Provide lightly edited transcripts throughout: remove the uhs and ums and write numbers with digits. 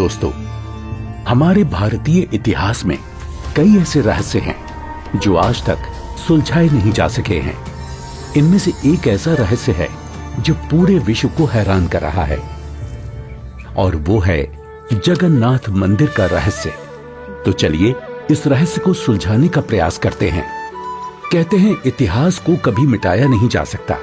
दोस्तों, हमारे भारतीय इतिहास में कई ऐसे रहस्य हैं जो आज तक सुलझाए नहीं जा सके हैं। इनमें से एक ऐसा रहस्य है जो पूरे विश्व को हैरान कर रहा है, और वो है जगन्नाथ मंदिर का रहस्य। तो चलिए इस रहस्य को सुलझाने का प्रयास करते हैं। कहते हैं इतिहास को कभी मिटाया नहीं जा सकता।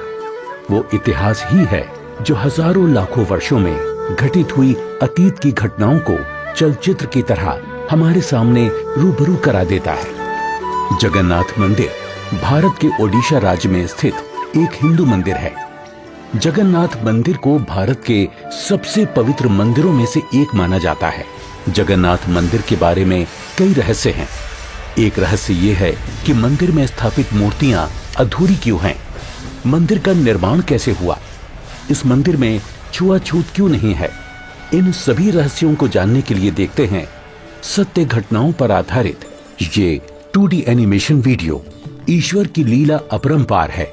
वो इतिहास ही है जो हजारों लाखों वर्षों में घटित हुई अतीत की घटनाओं को चलचित्र की तरह हमारे सामने रूबरू करा देता है। जगन्नाथ मंदिर भारत के ओडिशा राज्य में स्थित एक हिंदू मंदिर है। जगन्नाथ मंदिर को भारत के सबसे पवित्र मंदिरों में से एक माना जाता है। जगन्नाथ मंदिर के बारे में कई रहस्य हैं। एक रहस्य ये है कि मंदिर में स्थापित मूर्तियां अधूरी क्यों हैं? मंदिर का निर्माण कैसे हुआ? इस मंदिर में छुआछूत क्यों नहीं है? इन सभी रहस्यों को जानने के लिए देखते हैं सत्य घटनाओं पर आधारित ये 2D एनिमेशन वीडियो। ईश्वर की लीला अपरंपार है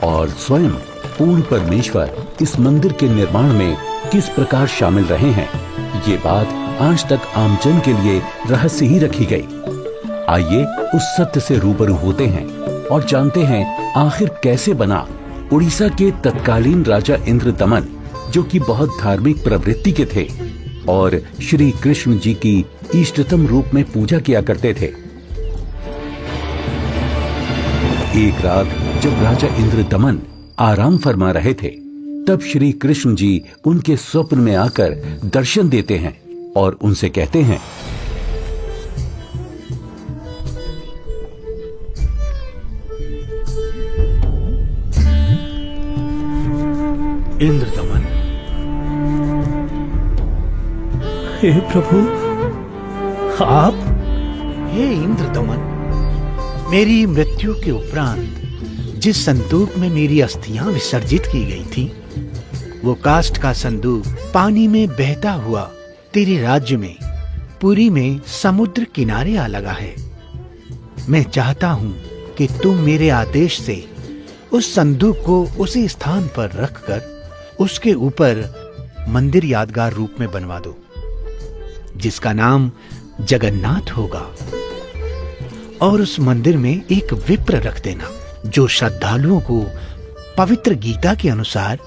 और स्वयं पूर्ण परमेश्वर इस मंदिर के निर्माण में किस प्रकार शामिल रहे हैं, ये बात आज तक आमजन के लिए रहस्य ही रखी गई। आइए उस सत्य से रूबरू होते हैं और जानते हैं आखिर कैसे बना उड़ीसा के तत्कालीन राजा इंद्रदमन, जो कि बहुत धार्मिक प्रवृत्ति के थे और श्री कृष्ण जी की इष्टतम रूप में पूजा किया करते थे। एक रात जब राजा इंद्रदमन आराम फरमा रहे थे, तब श्री कृष्ण जी उनके स्वप्न में आकर दर्शन देते हैं और उनसे कहते हैं, इंद्रदमन, हे प्रभु, आप? हे इंद्रदमन, मेरी मृत्यु के उपरांत जिस संदूक में मेरी अस्थियां विसर्जित की गई थी, वो काष्ठ का संदूक पानी में बहता हुआ तेरे राज्य में पुरी में समुद्र किनारे आ लगा है। मैं चाहता हूं कि तुम मेरे आदेश से उस संदूक को उसी स्थान पर रखकर उसके ऊपर मंदिर यादगार रूप में बनवा दो, जिसका नाम जगन्नाथ होगा। और उस मंदिर में एक विप्र रख देना जो श्रद्धालुओं को पवित्र गीता के अनुसार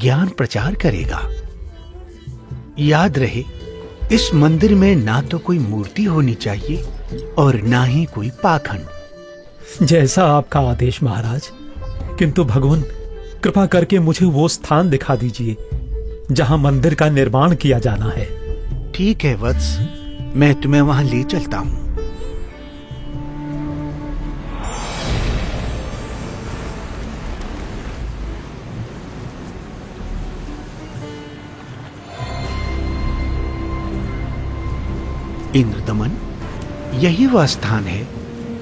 ज्ञान प्रचार करेगा। याद रहे, इस मंदिर में ना तो कोई मूर्ति होनी चाहिए और ना ही कोई पाखंड। जैसा आपका आदेश महाराज। किंतु भगवान, कृपा करके मुझे वो स्थान दिखा दीजिए जहां मंदिर का निर्माण किया जाना है। ठीक है वत्स, मैं तुम्हें वहां ले चलता हूं। इंद्रदमन, यही वह स्थान है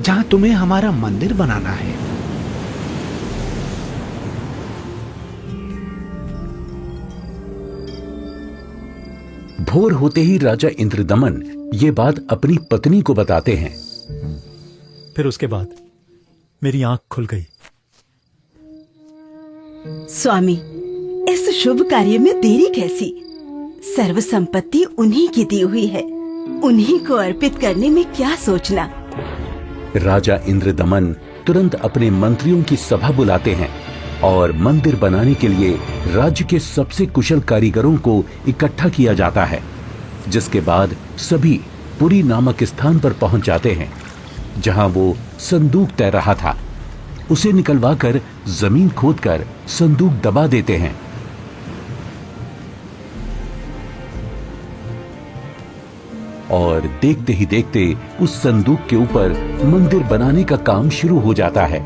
जहां तुम्हें हमारा मंदिर बनाना है। भोर होते ही राजा इंद्रदमन ये बात अपनी पत्नी को बताते हैं। फिर उसके बाद मेरी आंख खुल गई। स्वामी, इस शुभ कार्य में देरी कैसी? सर्व संपत्ति उन्हीं की दी हुई है, उन्हीं को अर्पित करने में क्या सोचना। राजा इंद्रदमन तुरंत अपने मंत्रियों की सभा बुलाते हैं और मंदिर बनाने के लिए राज्य के सबसे कुशल कारीगरों को इकट्ठा किया जाता है, जिसके बाद सभी पुरी नामक स्थान पर पहुंच जाते हैं जहां वो संदूक तैर रहा था। उसे निकलवाकर जमीन खोदकर संदूक दबा देते हैं। और देखते ही देखते उस संदूक के ऊपर मंदिर बनाने का काम शुरू हो जाता है।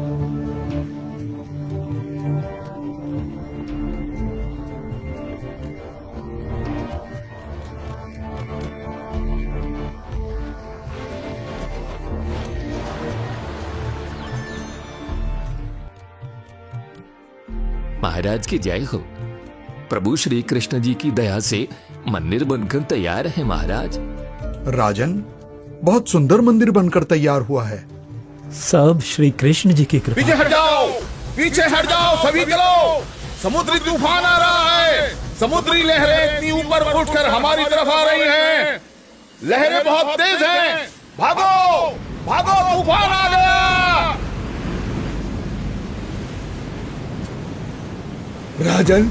महाराज की जय हो। प्रभु श्री कृष्ण जी की दया से मंदिर बनकर तैयार है महाराज। राजन, बहुत सुंदर मंदिर बनकर तैयार हुआ है। सब श्री कृष्ण जी की कृपा। पीछे हट जाओ, पीछे हट जाओ, सभी चलो। समुद्री तूफान आ रहा है, समुद्री लहरें इतनी ऊपर उठकर हमारी तरफ आ रही हैं। लहरें बहुत तेज हैं। भागो भागो, तूफान आ गया। राजन,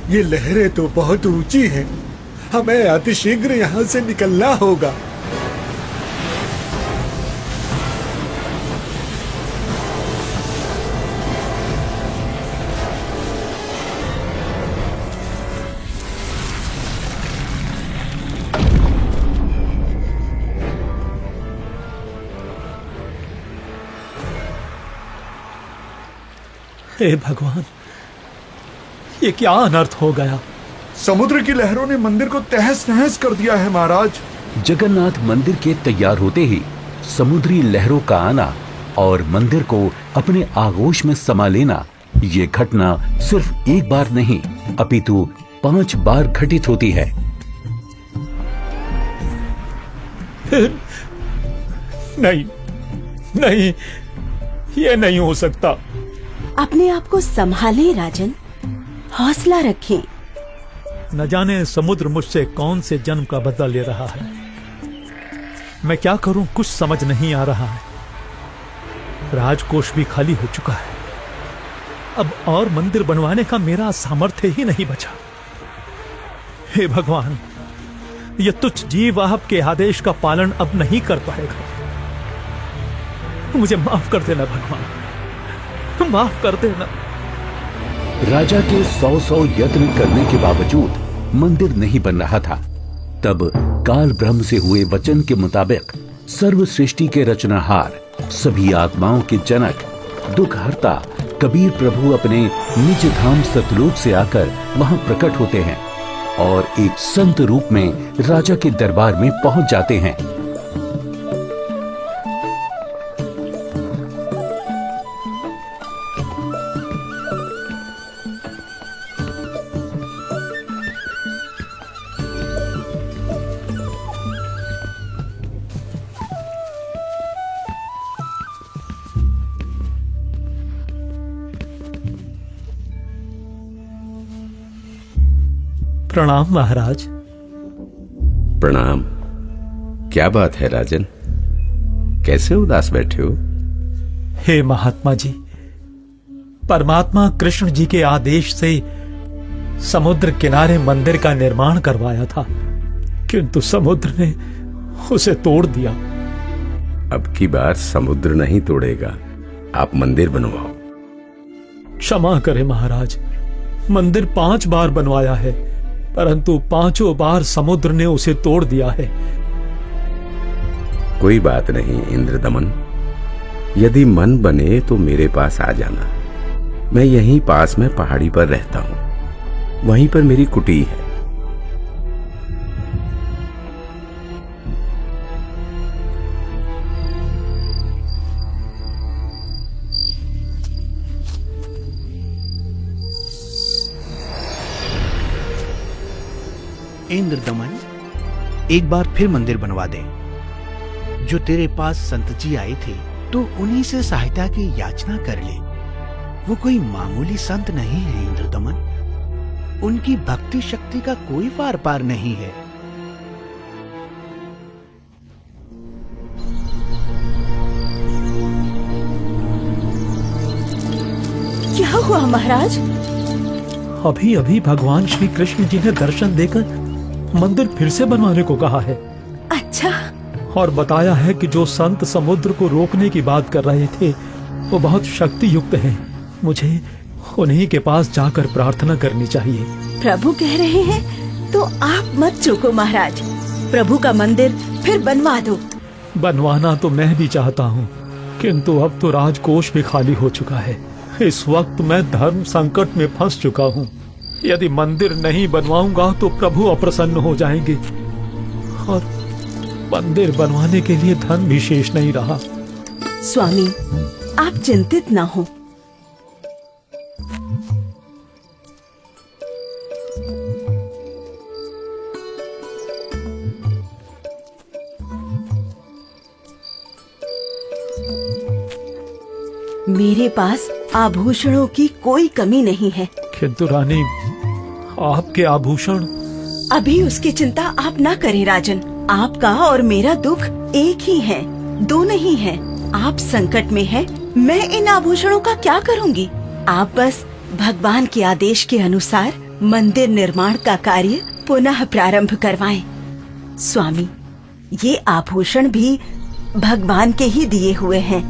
ये लहरें तो बहुत ऊंची हैं। हमें अतिशीघ्र यहाँ से निकलना होगा। हे भगवान, ये क्या अनर्थ हो गया। समुद्र की लहरों ने मंदिर को तहस नहस कर दिया है महाराज। जगन्नाथ मंदिर के तैयार होते ही समुद्री लहरों का आना और मंदिर को अपने आगोश में समा लेना, ये घटना सिर्फ एक बार नहीं अपितु 5 बार घटित होती है। नहीं नहीं, ये नहीं हो सकता। अपने आप को संभालें राजन, हौसला रखें। न जाने समुद्र मुझसे कौन से जन्म का बदला ले रहा है। मैं क्या करूं, कुछ समझ नहीं आ रहा है। राजकोष भी खाली हो चुका है। अब और मंदिर बनवाने का मेरा सामर्थ्य ही नहीं बचा। हे भगवान, यह तुच्छ जीव आपके आदेश का पालन अब नहीं कर पाएगा। मुझे माफ कर देना भगवान, माफ कर देना। राजा के 100 यत्न करने के बावजूद मंदिर नहीं बन रहा था। तब काल ब्रह्म से हुए वचन के मुताबिक सर्व सृष्टि के रचनाहार, सभी आत्माओं के जनक, दुखहर्ता कबीर प्रभु अपने निज धाम सतलोक से आकर वहां प्रकट होते हैं और एक संत रूप में राजा के दरबार में पहुंच जाते हैं। प्रणाम महाराज। प्रणाम। क्या बात है राजन, कैसे उदास बैठे हो? हे महात्मा जी, परमात्मा कृष्ण जी के आदेश से समुद्र किनारे मंदिर का निर्माण करवाया था, किंतु समुद्र ने उसे तोड़ दिया। अब की बार समुद्र नहीं तोड़ेगा, आप मंदिर बनवाओ। क्षमा करें महाराज, मंदिर 5 बार बनवाया है, परंतु 5 बार समुद्र ने उसे तोड़ दिया है। कोई बात नहीं इंद्रदमन, यदि मन बने तो मेरे पास आ जाना। मैं यहीं पास में पहाड़ी पर रहता हूं, वहीं पर मेरी कुटी है। इंद्रदमन, एक बार फिर मंदिर बनवा दे। जो तेरे पास संत जी आए थे तो उन्हीं से सहायता की याचना कर ले। वो कोई मामूली संत नहीं है इंद्रदमन, उनकी भक्ति शक्ति का कोई पार पार नहीं है। क्या हुआ महाराज? अभी अभी भगवान श्री कृष्ण जी ने दर्शन देकर मंदिर फिर से बनवाने को कहा है। अच्छा। और बताया है कि जो संत समुद्र को रोकने की बात कर रहे थे वो बहुत शक्ति युक्त हैं। मुझे उन्हीं के पास जाकर प्रार्थना करनी चाहिए। प्रभु कह रहे हैं तो आप मत चूको महाराज, प्रभु का मंदिर फिर बनवा दो। बनवाना तो मैं भी चाहता हूँ, किंतु अब तो राजकोष भी खाली हो चुका है। इस वक्त मैं धर्म संकट में फंस चुका हूँ। यदि मंदिर नहीं बनवाऊंगा तो प्रभु अप्रसन्न हो जाएंगे और मंदिर बनवाने के लिए धन भी शेष नहीं रहा। स्वामी, आप चिंतित ना हो। मेरे पास आभूषणों की कोई कमी नहीं है। किंतु रानी, आपके आभूषण। अभी उसकी चिंता आप ना करें राजन। आपका और मेरा दुख एक ही है, दो नहीं है। आप संकट में हैं, मैं इन आभूषणों का क्या करूंगी? आप बस भगवान के आदेश के अनुसार मंदिर निर्माण का कार्य पुनः प्रारंभ करवाएं। स्वामी, ये आभूषण भी भगवान के ही दिए हुए हैं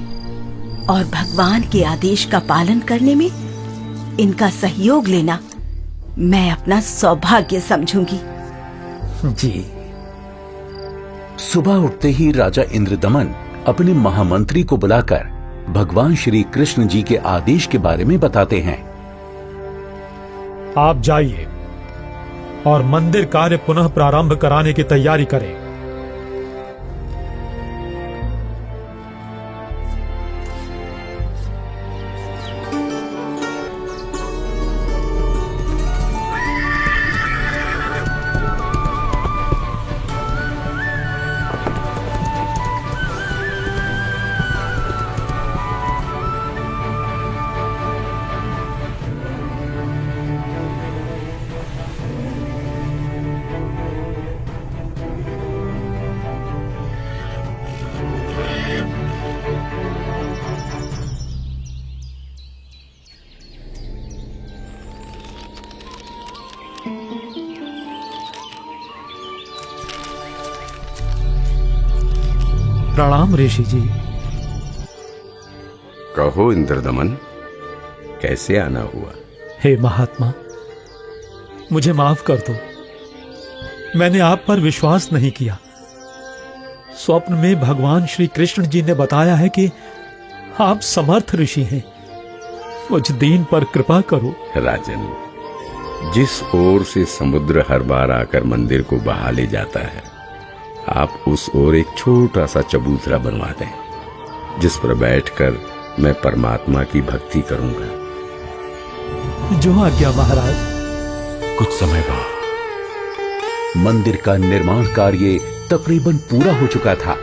और भगवान के आदेश का पालन करने में इनका सहयोग लेना मैं अपना सौभाग्य समझूंगी। जी। सुबह उठते ही राजा इंद्रदमन अपने महामंत्री को बुलाकर भगवान श्री कृष्ण जी के आदेश के बारे में बताते हैं। आप जाइए और मंदिर कार्य पुनः प्रारंभ कराने की तैयारी करें। प्रणाम ऋषि जी। कहो इंद्रदमन, कैसे आना हुआ? हे महात्मा, मुझे माफ कर दो। मैंने आप पर विश्वास नहीं किया। स्वप्न में भगवान श्री कृष्ण जी ने बताया है कि आप समर्थ ऋषि हैं। मुझ दीन पर कृपा करो। राजन, जिस ओर से समुद्र हर बार आकर मंदिर को बहा ले जाता है, आप उस ओर एक छोटा सा चबूतरा बनवा दें, जिस पर बैठकर मैं परमात्मा की भक्ति करूंगा। जो आज्ञा महाराज। कुछ समय बाद मंदिर का निर्माण कार्य तकरीबन पूरा हो चुका था।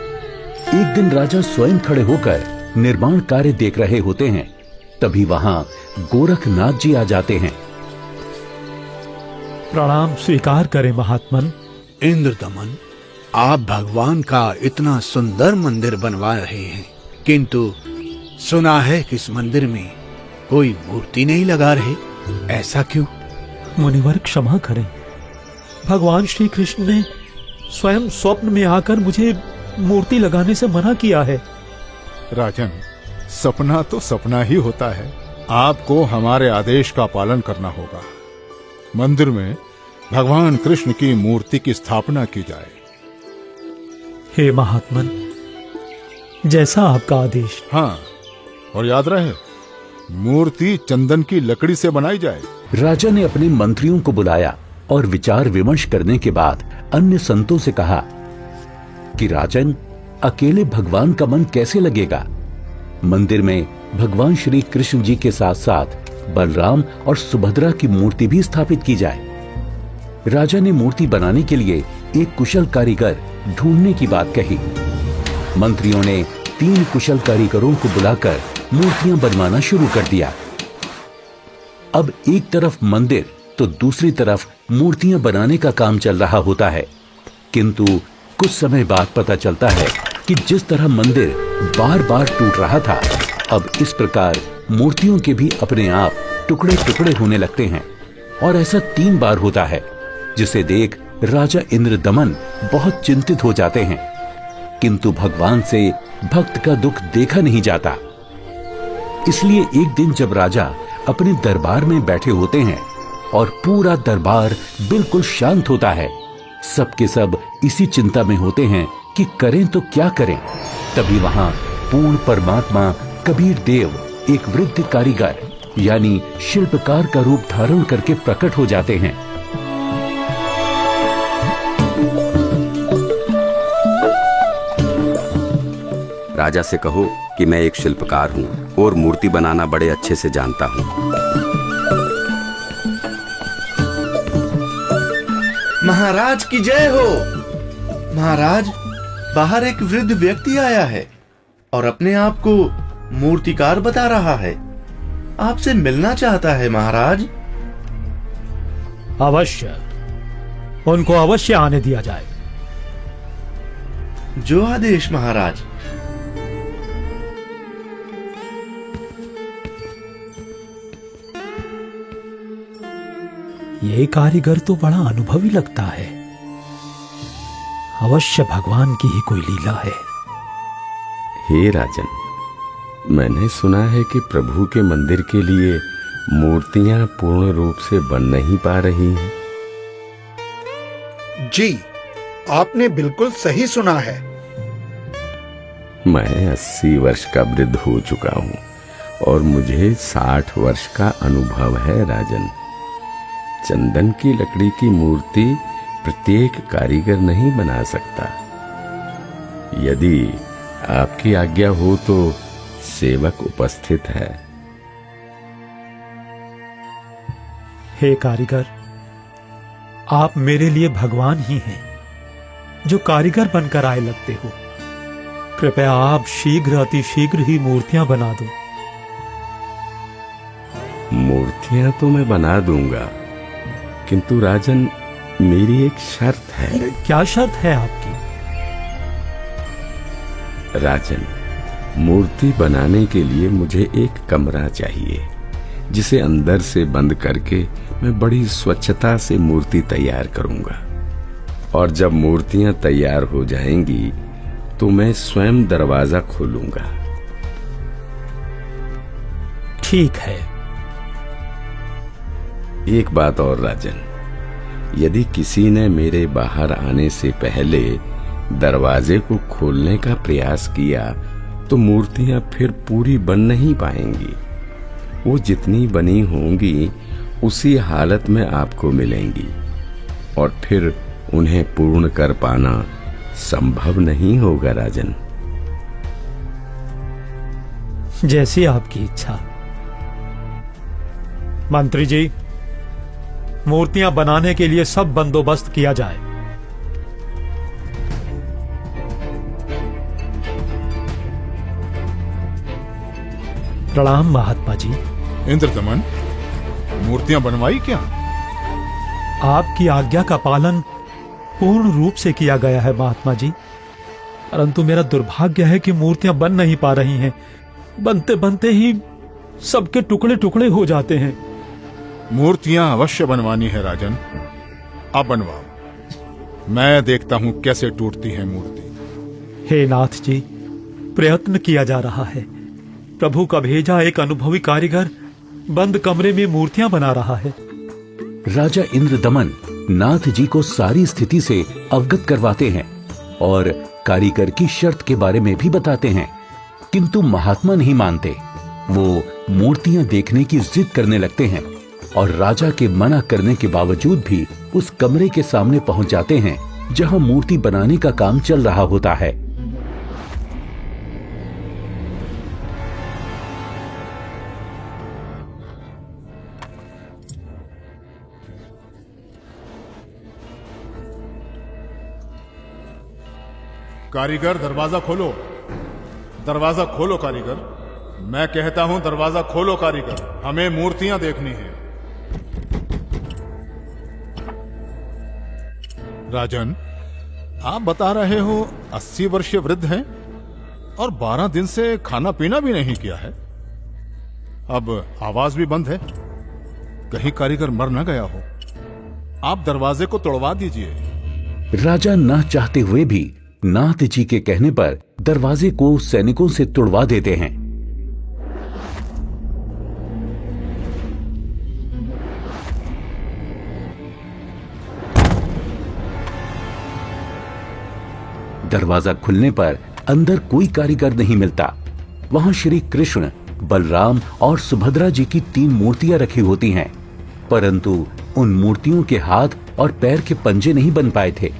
एक दिन राजा स्वयं खड़े होकर निर्माण कार्य देख रहे होते हैं। तभी वहां गोरखनाथ जी आ जाते हैं। प्रणाम स्वीकार करें महात्मन। इंद्रदमन, आप भगवान का इतना सुंदर मंदिर बनवा रहे हैं, किंतु सुना है कि इस मंदिर में कोई मूर्ति नहीं लगा रहे। ऐसा क्यों? मुनिवर क्षमा करें। भगवान श्री कृष्ण ने स्वयं स्वप्न में आकर मुझे मूर्ति लगाने से मना किया है। राजन, सपना तो सपना ही होता है। आपको हमारे आदेश का पालन करना होगा। मंदिर में भगवान कृष्ण की मूर्ति की स्थापना की जाए। हे महात्मन, जैसा आपका आदेश। हाँ, और याद रहे, मूर्ति चंदन की लकड़ी से बनाई जाए। राजा ने अपने मंत्रियों को बुलाया और विचार विमर्श करने के बाद अन्य संतों से कहा कि राजन, अकेले भगवान का मन कैसे लगेगा? मंदिर में भगवान श्री कृष्ण जी के साथ साथ बलराम और सुभद्रा की मूर्ति भी स्थापित की जाए। राजा ने मूर्ति बनाने के लिए एक कुशल कारीगर ढूंढने की बात कही। मंत्रियों ने 3 कुशल कारीगरों को बुलाकर मूर्तियां बनवाना शुरू कर दिया। अब एक तरफ मंदिर तो दूसरी तरफ मूर्तियां बनाने का काम चल रहा होता है, किंतु कुछ समय बाद पता चलता है कि जिस तरह मंदिर बार बार टूट रहा था, अब इस प्रकार मूर्तियों के भी अपने आप टुकड़े टुकड़े होने लगते हैं। और ऐसा 3 बार होता है, जिसे देख राजा इंद्रदमन बहुत चिंतित हो जाते हैं, किंतु भगवान से भक्त का दुख देखा नहीं जाता। इसलिए एक दिन जब राजा अपने दरबार में बैठे होते हैं और पूरा दरबार बिल्कुल शांत होता है, सबके सब इसी चिंता में होते हैं कि करें तो क्या करें। तभी वहां पूर्ण परमात्मा कबीर देव, एक वृद्ध कारीगर यानी शिल्पकार का रूप धारण करके प्रकट हो जाते हैं। राजा से कहो कि मैं एक शिल्पकार हूँ और मूर्ति बनाना बड़े अच्छे से जानता हूँ। महाराज की जय हो। महाराज, बाहर एक वृद्ध व्यक्ति आया है और अपने आप को मूर्तिकार बता रहा है। आपसे मिलना चाहता है महाराज। अवश्य, उनको अवश्य आने दिया जाए। जो आदेश महाराज। ये कारीगर तो बड़ा अनुभवी लगता है। अवश्य भगवान की ही कोई लीला है। हे राजन, मैंने सुना है कि प्रभु के मंदिर के लिए मूर्तियां पूर्ण रूप से बन नहीं पा रही हैं। जी, आपने बिल्कुल सही सुना है। मैं 80 वर्ष का वृद्ध हो चुका हूँ और मुझे 60 वर्ष का अनुभव है राजन। चंदन की लकड़ी की मूर्ति प्रत्येक कारीगर नहीं बना सकता। यदि आपकी आज्ञा हो तो सेवक उपस्थित है। हे कारीगर, आप मेरे लिए भगवान ही हैं, जो कारीगर बनकर आए लगते हो। कृपया आप शीघ्र, अति शीघ्र ही मूर्तियां बना दो। मूर्तियां तो मैं बना दूंगा, किंतु राजन, मेरी एक शर्त है। क्या शर्त है आपकी? राजन, मूर्ति बनाने के लिए मुझे एक कमरा चाहिए, जिसे अंदर से बंद करके मैं बड़ी स्वच्छता से मूर्ति तैयार करूंगा। और जब मूर्तियां तैयार हो जाएंगी तो मैं स्वयं दरवाजा खोलूंगा। ठीक है। एक बात और राजन, यदि किसी ने मेरे बाहर आने से पहले दरवाजे को खोलने का प्रयास किया तो मूर्तियां फिर पूरी बन नहीं पाएंगी। वो जितनी बनी होंगी उसी हालत में आपको मिलेंगी और फिर उन्हें पूर्ण कर पाना संभव नहीं होगा राजन। जैसी आपकी इच्छा। मंत्री जी, मूर्तियां बनाने के लिए सब बंदोबस्त किया जाए। प्रणाम महात्मा जी। इंद्रदमन, मूर्तियां बनवाई क्या? आपकी आज्ञा का पालन पूर्ण रूप से किया गया है महात्मा जी, परंतु मेरा दुर्भाग्य है कि मूर्तियां बन नहीं पा रही हैं। बनते बनते ही सबके टुकड़े टुकड़े हो जाते हैं। मूर्तियां अवश्य बनवानी है राजन, अब बनवाओ। मैं देखता हूं कैसे टूटती है मूर्ति। हे नाथ जी, प्रयत्न किया जा रहा है। प्रभु का भेजा एक अनुभवी कारीगर बंद कमरे में मूर्तियां बना रहा है। राजा इंद्रदमन नाथ जी को सारी स्थिति से अवगत करवाते हैं और कारीगर की शर्त के बारे में भी बताते हैं, किंतु महात्मा नहीं मानते। वो मूर्तियां देखने की जिद करने लगते हैं और राजा के मना करने के बावजूद भी उस कमरे के सामने पहुंच जाते हैं जहां मूर्ति बनाने का काम चल रहा होता है। कारीगर, दरवाजा खोलो। दरवाजा खोलो कारीगर। मैं कहता हूं दरवाजा खोलो कारीगर, हमें मूर्तियां देखनी है। राजन, आप बता रहे हो 80 वर्षीय वृद्ध हैं और 12 दिन से खाना पीना भी नहीं किया है। अब आवाज भी बंद है, कहीं कारीगर मर न गया हो। आप दरवाजे को तोड़वा दीजिए। राजा न चाहते हुए भी नाथ जी के कहने पर दरवाजे को सैनिकों से तुड़वा देते हैं। दरवाजा खुलने पर अंदर कोई कारीगर नहीं मिलता। वहां श्री कृष्ण, बलराम और सुभद्रा जी की 3 मूर्तियां रखी होती हैं, परंतु उन मूर्तियों के हाथ और पैर के पंजे नहीं बन पाए थे।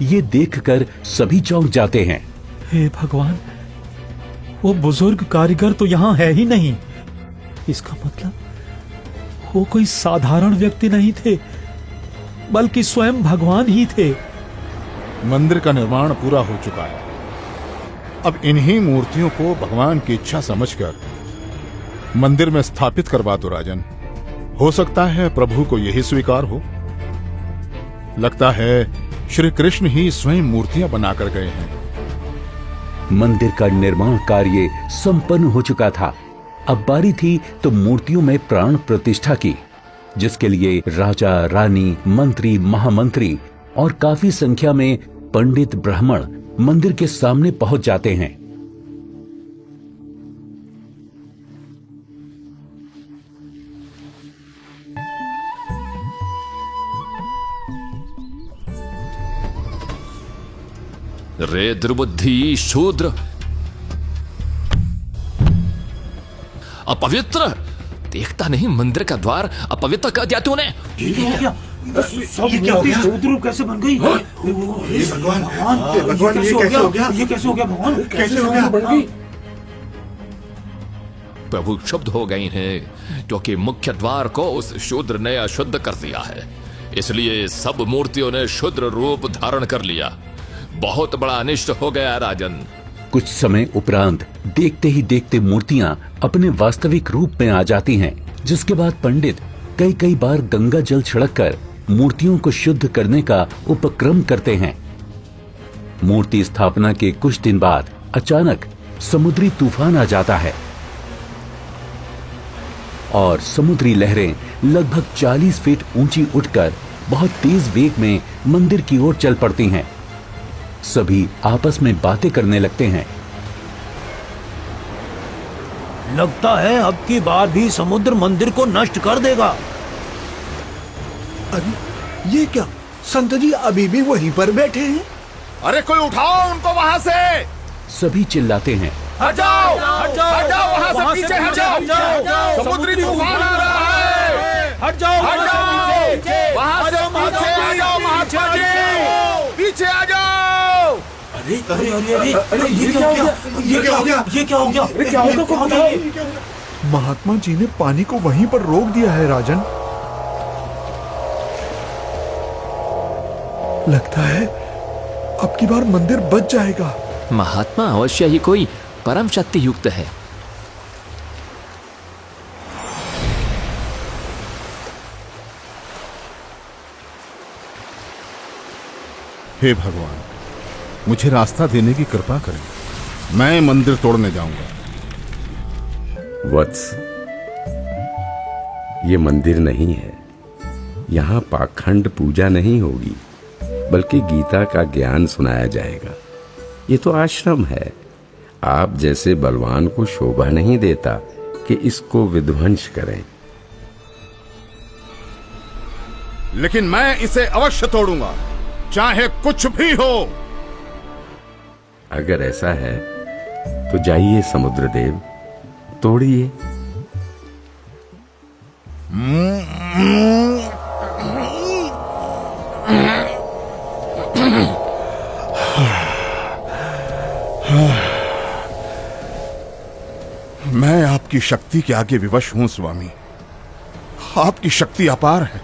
ये देखकर सभी चौंक जाते हैं। हे भगवान, वो बुजुर्ग कारीगर तो यहाँ है ही नहीं। इसका मतलब वो कोई साधारण व्यक्ति नहीं थे, बल्कि स्वयं भगवान ही थे। मंदिर का निर्माण पूरा हो चुका है। अब इन्हीं मूर्तियों को भगवान की इच्छा समझकर मंदिर में स्थापित करवा दो राजन। हो सकता है प्रभु को यही स्वीकार हो। लगता है श्री कृष्ण ही स्वयं मूर्तियां बनाकर गए हैं। मंदिर का निर्माण कार्य संपन्न हो चुका था। अब बारी थी तो मूर्तियों में प्राण प्रतिष्ठा की, जिसके लिए राजा, रानी, मंत्री, महामंत्री और काफी संख्या में पंडित ब्राह्मण मंदिर के सामने पहुंच जाते हैं। रे दुर्बुद्धि शूद्र, अपवित्र! देखता नहीं मंदिर का द्वार अपवित्र कर दिया तूने। शूद्र कैसे बन गई? भगवान ये कैसे हो गया? ये कैसे हो गया भगवान? कैसे हो गया? प्रभु क्षुब्ध हो गई हैं क्योंकि मुख्य द्वार को उस शूद्र ने अशुद्ध कर दिया है, इसलिए सब मूर्तियों ने शूद्र रूप धारण कर लिया। बहुत बड़ा अनिष्ट हो गया राजन। कुछ समय उपरांत देखते ही देखते मूर्तियां अपने वास्तविक रूप में आ जाती हैं, जिसके बाद पंडित कई बार गंगा जल छिड़ककर मूर्तियों को शुद्ध करने का उपक्रम करते हैं। मूर्ति स्थापना के कुछ दिन बाद अचानक समुद्री तूफान आ जाता है और समुद्री लहरें लगभग 40 फीट ऊंची उठकर बहुत तेज वेग में मंदिर की ओर चल पड़ती हैं। सभी आपस में बातें करने लगते हैं। लगता है अब की बार भी समुद्र मंदिर को नष्ट कर देगा। अरे ये क्या? संत जी अभी भी वहीं पर बैठे हैं। अरे कोई उठाओ उनको वहां से। सभी चिल्लाते हैं, हट जाओ, हट जाओ, हट जाओ, वहां से पीछे हट जाओ, समुद्री तूफान आ रहा है। हट जाओ, हट जाओ, वहां से पीछे आ जाओ, महात्मा जी, पीछे आ जाओ। अरे अरे अरे अरे अरे ये क्या हो गया? ये क्या हो गया? ये क्या हो गया? क्या हो गया? महात्मा जी ने पानी को वहीं पर रोक दिया है राजन। लगता है अब की बार मंदिर बच जाएगा। महात्मा अवश्य ही कोई परम शक्ति युक्त है। हे भगवान, मुझे रास्ता देने की कृपा करें। मैं मंदिर तोड़ने जाऊंगा। वत्स, ये मंदिर नहीं है। यहाँ पाखंड पूजा नहीं होगी, बल्कि गीता का ज्ञान सुनाया जाएगा। ये तो आश्रम है। आप जैसे बलवान को शोभा नहीं देता कि इसको विध्वंस करें। लेकिन मैं इसे अवश्य तोड़ूंगा, चाहे कुछ भी हो। अगर ऐसा है तो जाइए समुद्रदेव, तोड़िए। मैं आपकी शक्ति के आगे विवश हूं स्वामी। आपकी शक्ति अपार है।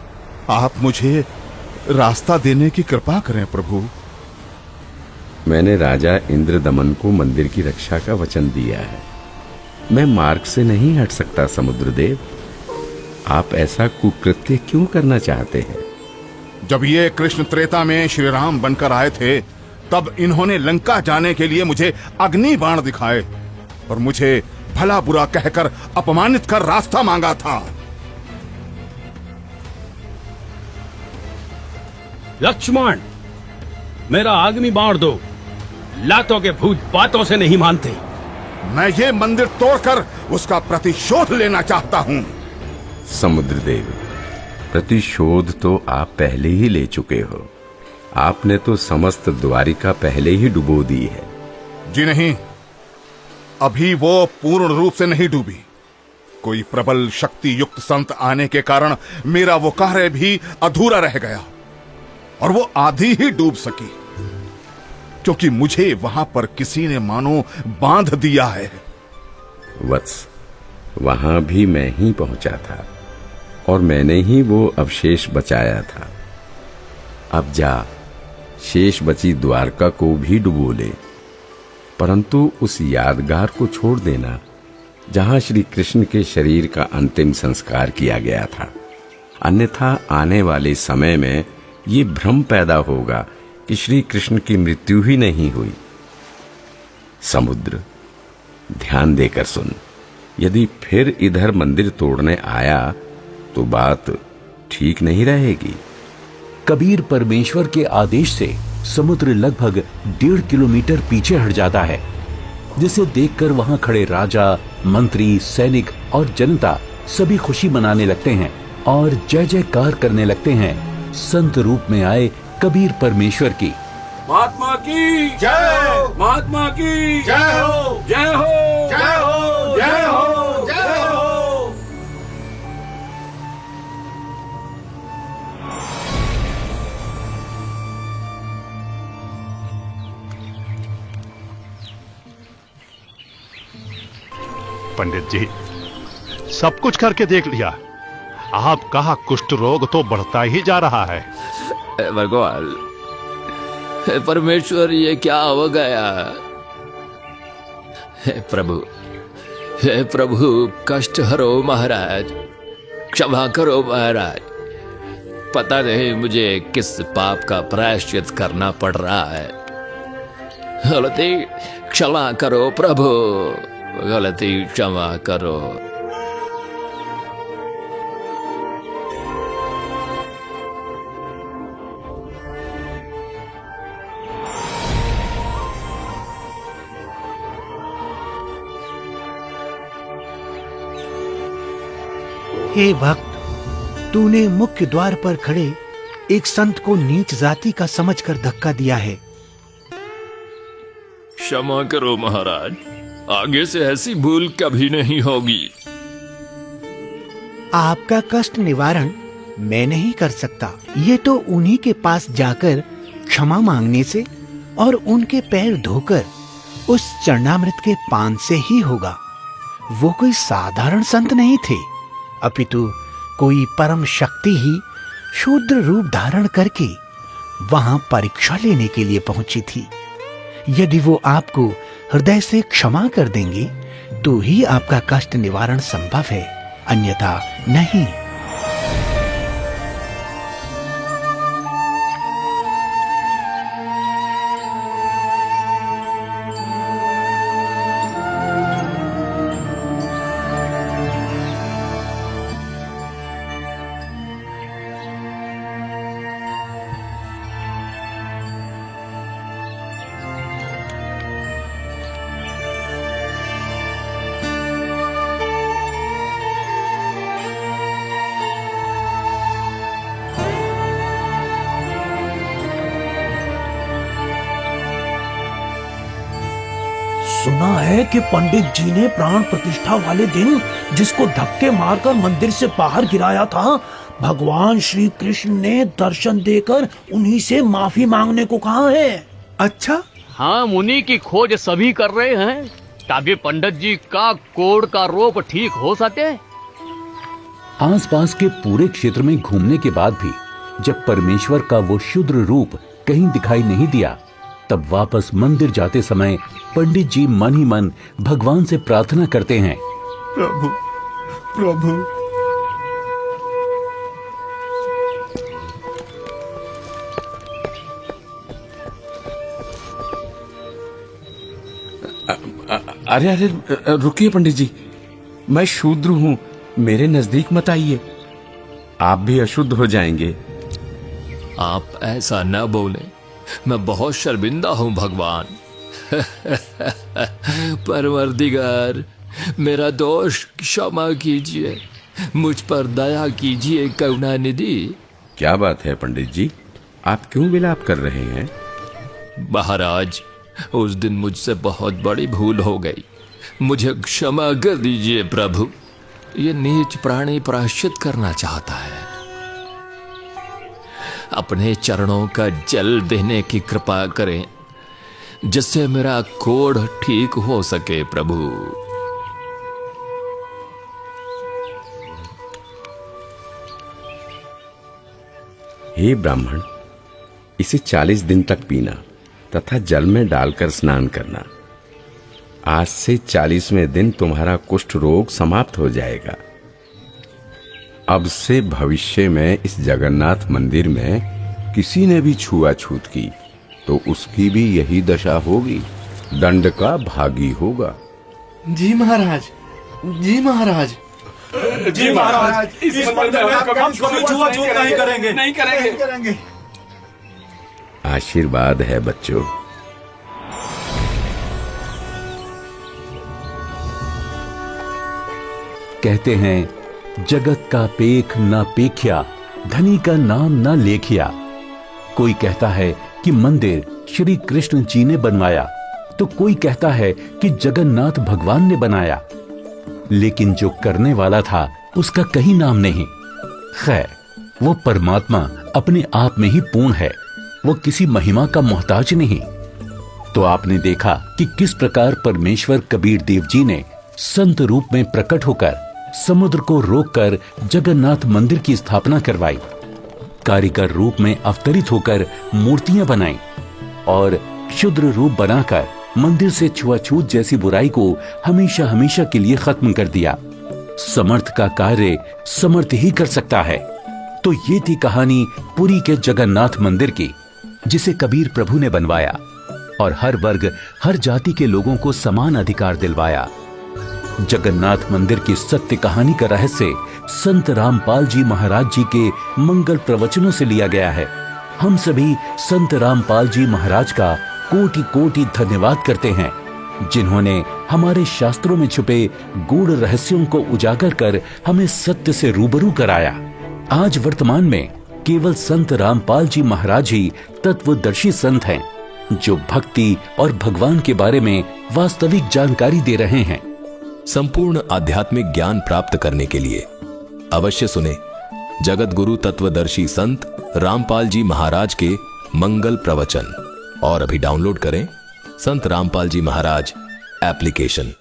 आप मुझे रास्ता देने की कृपा करें प्रभु। मैंने राजा इंद्रदमन को मंदिर की रक्षा का वचन दिया है। मैं मार्ग से नहीं हट सकता समुद्रदेव। आप ऐसा कुकृत्य क्यों करना चाहते हैं? जब ये कृष्ण त्रेता में श्री राम बनकर आए थे, तब इन्होंने लंका जाने के लिए मुझे अग्नि बाण दिखाए और मुझे भला बुरा कहकर अपमानित कर रास्ता मांगा था। लक्ष्मण, मेरा अग्नि बाण दो। लातों के भूत बातों से नहीं मानते। मैं ये मंदिर तोड़कर उसका प्रतिशोध लेना चाहता हूं। समुद्रदेव, प्रतिशोध तो आप पहले ही ले चुके हो। आपने तो समस्त द्वारिका पहले ही डुबो दी है। जी नहीं, अभी वो पूर्ण रूप से नहीं डूबी। कोई प्रबल शक्ति युक्त संत आने के कारण मेरा वो कार्य भी अधूरा रह गया और वो आधी ही डूब सकी, क्योंकि मुझे वहां पर किसी ने मानो बांध दिया है। वत्स, वहां भी मैं ही पहुंचा था और मैंने ही वो अवशेष बचाया था। अब जा, शेष बची द्वारका को भी डुबो ले, परंतु उस यादगार को छोड़ देना जहां श्री कृष्ण के शरीर का अंतिम संस्कार किया गया था। अन्यथा आने वाले समय में ये भ्रम पैदा होगा कि श्री कृष्ण की मृत्यु ही नहीं हुई। समुद्र, ध्यान देकर सुन, यदि फिर इधर मंदिर तोड़ने आया तो बात ठीक नहीं रहेगी। कबीर परमेश्वर के आदेश से समुद्र लगभग 1.5 किलोमीटर पीछे हट जाता है, जिसे देखकर वहां खड़े राजा, मंत्री, सैनिक और जनता सभी खुशी मनाने लगते हैं और जय जयकार करने लगते हैं संत रूप में आए कबीर परमेश्वर की। महात्मा की जय, महात्मा की जय हो, जय हो, जय हो, जय हो, जय हो। पंडित जी, सब कुछ करके देख लिया, आपका कुष्ठ रोग तो बढ़ता ही जा रहा है। भगवान, हे परमेश्वर, ये क्या हो गया? हे प्रभु, कष्ट हरो महाराज, क्षमा करो महाराज। पता नहीं मुझे किस पाप का प्रायश्चित करना पड़ रहा है। गलती क्षमा करो प्रभु, गलती क्षमा करो। हे भक्त, तूने मुख्य द्वार पर खड़े एक संत को नीच जाति का समझकर धक्का दिया है। क्षमा करो महाराज, आगे से ऐसी भूल कभी नहीं होगी। आपका कष्ट निवारण मैं नहीं कर सकता, ये तो उन्हीं के पास जाकर क्षमा मांगने से और उनके पैर धोकर उस चरणामृत के पान से ही होगा। वो कोई साधारण संत नहीं थे, अपितु कोई परम शक्ति ही शूद्र रूप धारण करके वहां परीक्षा लेने के लिए पहुंची थी। यदि वो आपको हृदय से क्षमा कर देंगे तो ही आपका कष्ट निवारण संभव है, अन्यथा नहीं। सुना है कि पंडित जी ने प्राण प्रतिष्ठा वाले दिन जिसको धक्के मारकर मंदिर से बाहर गिराया था, भगवान श्री कृष्ण ने दर्शन देकर उन्हीं से माफी मांगने को कहा है। अच्छा, हाँ, मुनि की खोज सभी कर रहे हैं ताकि पंडित जी का कोढ़ का रोग ठीक हो सके। आसपास के पूरे क्षेत्र में घूमने के बाद भी जब परमेश्वर का वो शूद्र रूप कहीं दिखाई नहीं दिया, तब वापस मंदिर जाते समय पंडित जी मन ही मन भगवान से प्रार्थना करते हैं, प्रभु, प्रभु, अरे अरे रुकिए पंडित जी, मैं शूद्र हूं, मेरे नजदीक मत आइए, आप भी अशुद्ध हो जाएंगे। आप ऐसा न बोले, मैं बहुत शर्मिंदा हूं भगवान। परवरदिगार, मेरा दोष क्षमा कीजिए, मुझ पर दया कीजिए करुणा निधि। क्या बात है पंडित जी, आप क्यों विलाप कर रहे हैं? महाराज, उस दिन मुझसे बहुत बड़ी भूल हो गई, मुझे क्षमा कर दीजिए प्रभु। ये नीच प्राणी प्रायश्चित करना चाहता है, अपने चरणों का जल देने की कृपा करें जिससे मेरा कोढ़ ठीक हो सके प्रभु। हे ब्राह्मण, इसे 40 दिन तक पीना तथा जल में डालकर स्नान करना। आज से 40वें दिन तुम्हारा कुष्ठ रोग समाप्त हो जाएगा। अब से भविष्य में इस जगन्नाथ मंदिर में किसी ने भी छुआछूत की तो उसकी भी यही दशा होगी, दंड का भागी होगा। जी महाराज, जी महाराज, जी महाराज, इस मंदिर में हम कभी छुआछूत नहीं करेंगे, नहीं करेंगे। आशीर्वाद है बच्चों। कहते हैं जगत का पेख ना पेख्या, धनी का नाम ना लेखिया। कोई कहता है कि मंदिर श्री कृष्ण जी ने बनवाया, तो कोई कहता है कि जगन्नाथ भगवान ने बनाया, लेकिन जो करने वाला था उसका कहीं नाम नहीं। खैर, वो परमात्मा अपने आप में ही पूर्ण है, वो किसी महिमा का मोहताज नहीं। तो आपने देखा कि किस प्रकार परमेश्वर कबीर देव जी ने संत रूप में प्रकट होकर समुद्र को रोककर जगन्नाथ मंदिर की स्थापना करवाई, कारीगर रूप में अवतरित होकर मूर्तियां बनाई और क्षुद्र रूप बनाकर मंदिर से छुआछूत जैसी बुराई को हमेशा हमेशा के लिए खत्म कर दिया। समर्थ का कार्य समर्थ ही कर सकता है। तो ये थी कहानी पुरी के जगन्नाथ मंदिर की, जिसे कबीर प्रभु ने बनवाया और हर वर्ग हर जाति के लोगों को समान अधिकार दिलवाया। जगन्नाथ मंदिर की सत्य कहानी का रहस्य संत रामपाल जी महाराज जी के मंगल प्रवचनों से लिया गया है। हम सभी संत रामपाल जी महाराज का कोटि कोटि धन्यवाद करते हैं, जिन्होंने हमारे शास्त्रों में छुपे गूढ़ रहस्यों को उजागर कर हमें सत्य से रूबरू कराया। आज वर्तमान में केवल संत रामपाल जी महाराज ही तत्वदर्शी संत हैं, जो भक्ति और भगवान के बारे में वास्तविक जानकारी दे रहे हैं। संपूर्ण आध्यात्मिक ज्ञान प्राप्त करने के लिए अवश्य सुने जगत गुरु तत्वदर्शी संत रामपाल जी महाराज के मंगल प्रवचन और अभी डाउनलोड करें संत रामपाल जी महाराज एप्लीकेशन।